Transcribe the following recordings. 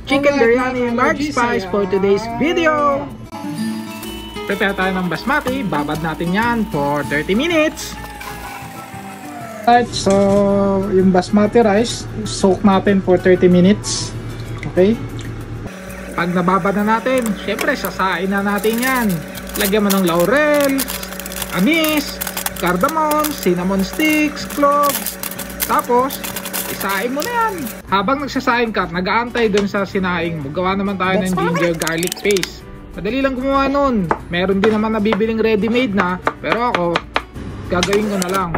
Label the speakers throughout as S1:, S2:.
S1: chicken biryani large spice for today's video. Prepare tayo ng basmati. Babad natin yan for 30 minutes. Alright, so yung basmati rice, soak natin for 30 minutes. Okay? Pag nababad na natin, syempre sasain na natin yan. Lagyan mo ng laurel, anis, cardamom, cinnamon sticks, cloves. Tapos, isain mo na yan. Habang nagsasain ka, nag-aantay dun sa sinaing mo, gawa naman tayo ng ginger garlic paste. Madali lang gumawa nun. Meron din naman nabibiling ready-made na, pero ako, gagawin ko na lang.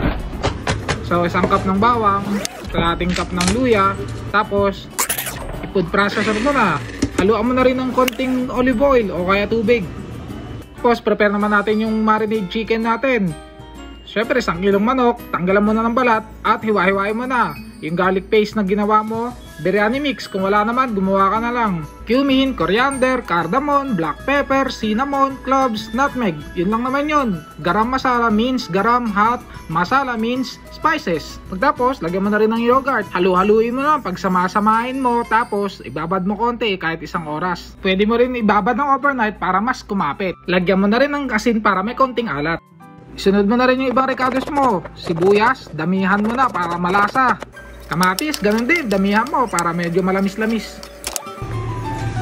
S1: So, isang cup ng bawang, kalating cup ng luya, tapos, i-food processor mo na. Haluan mo na rin ng konting olive oil o kaya tubig. Tapos, prepare naman natin yung marinade chicken natin. Siyempre, 1 kilong manok, tanggalan mo na ng balat at hiwa-hiwain mo na. Yung garlic paste na ginawa mo, biryani mix. Kung wala naman, gumawa ka na lang. Cumin, coriander, cardamom, black pepper, cinnamon, cloves, nutmeg. Yun lang naman yun. Garam masala means garam hot, masala means spices. Pagtapos, lagyan mo na rin ng yogurt. Halu-haluin mo na, pagsamasamahin mo, tapos ibabad mo konti kahit 1 oras. Pwede mo rin ibabad ng overnight para mas kumapit. Lagyan mo na rin ng asin para may konting alat. Sunod mo na rin yung ibang ricados mo. Sibuyas, damihan mo na para malasa. Kamatis, ganun din, damihan mo para medyo malamis-lamis.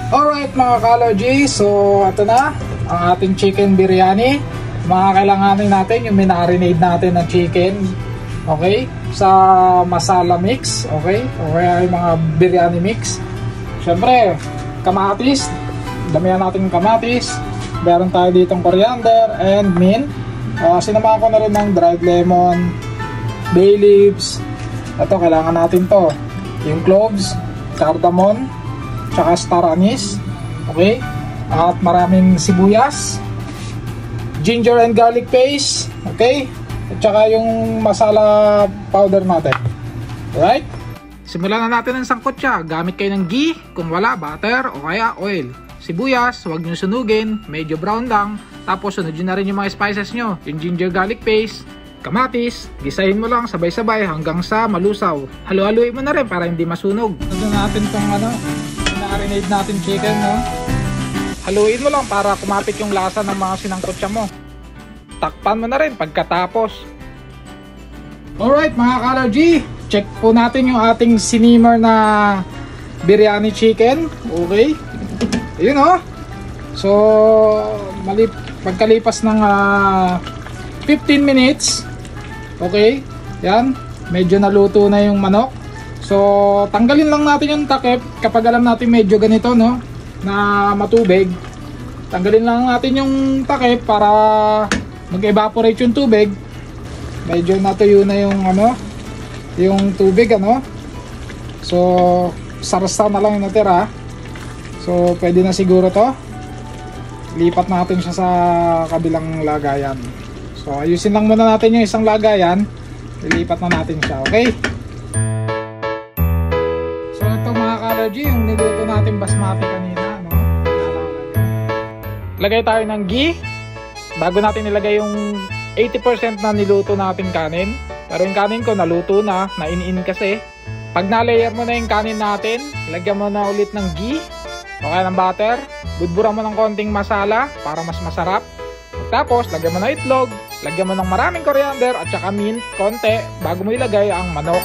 S1: Alright mga ka-allergy, so ito na ang ating chicken biryani. Mga kailanganin natin yung minarinade natin ng chicken. Okay? Sa masala mix, okay? O kaya yung mga biryani mix. Siyempre, kamatis, damihan natin yung kamatis. Meron tayo ditong coriander and mint. Sinamahan ko na rin ng dried lemon, bay leaves. Ito, kailangan natin to. Yung cloves, cardamom, tsaka star anise. Okay? At maraming sibuyas, ginger and garlic paste. Okay? At tsaka yung masala powder natin. Alright? Simulan na natin ang sangkot siya. Gamit kayo ng ghee, kung wala, butter o kaya oil. Sibuyas, huwag nyo sunugin, medyo brown lang. Tapos sunod nyo na rin yung mga spices nyo. Yung ginger garlic paste, kamatis, gisahin mo lang sabay-sabay hanggang sa malusaw. Halu-haluin mo na rin para hindi masunog. Ito natin itong marinade natin chicken, no? Haluin mo lang para kumapit yung lasa ng mga sinangkotsa mo. Takpan mo na rin pagkatapos. Alright mga ka-allergy, check po natin yung ating sinimmer na biryani chicken. Okay. Ayun, oh. So, pagkalipas ng 15 minutes, okay, yan, medyo naluto na yung manok. So, tanggalin lang natin yung takip kapag alam natin medyo ganito, no, na matubig. Tanggalin lang natin yung takip para mag-evaporate yung tubig. Medyo natuyo na yung yung tubig, So, sarsa na lang yung natira. So, pwede na siguro to. Lipat natin siya sa kabilang lagayan. So, ayusin lang muna natin yung isang lagayan. Ilipat na natin siya, okay? So, ito mga ka-allergy, yung niluto natin basmati kanina, no? Lagay tayo ng ghee. Bago natin nilagay yung 80% na niluto natin kanin. Pero yung kanin ko naluto na, nain-in kasi. Pag na-layer mo na yung kanin natin, lagyan mo na ulit ng ghee. Okay, ng butter. Budburan mo ng konting masala para mas masarap. Tapos, lagyan mo ng itlog. Lagyan mo ng maraming coriander at saka mint, konti, bago mo ilagay ang manok.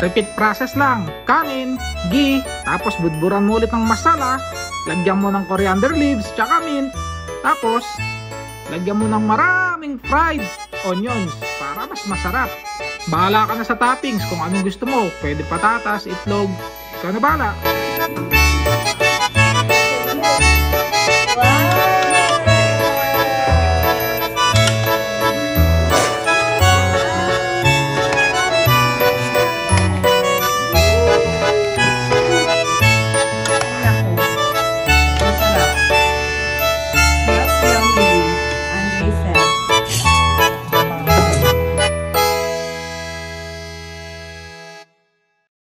S1: Repeat process lang. Kanin, ghee, tapos budburan mo ulit ng masala. Lagyan mo ng coriander leaves, tsaka mint. Tapos, lagyan mo ng maraming fried onions para mas masarap. Bahala ka na sa toppings kung anong gusto mo. Pwede patatas, itlog. Ikaw na bahala.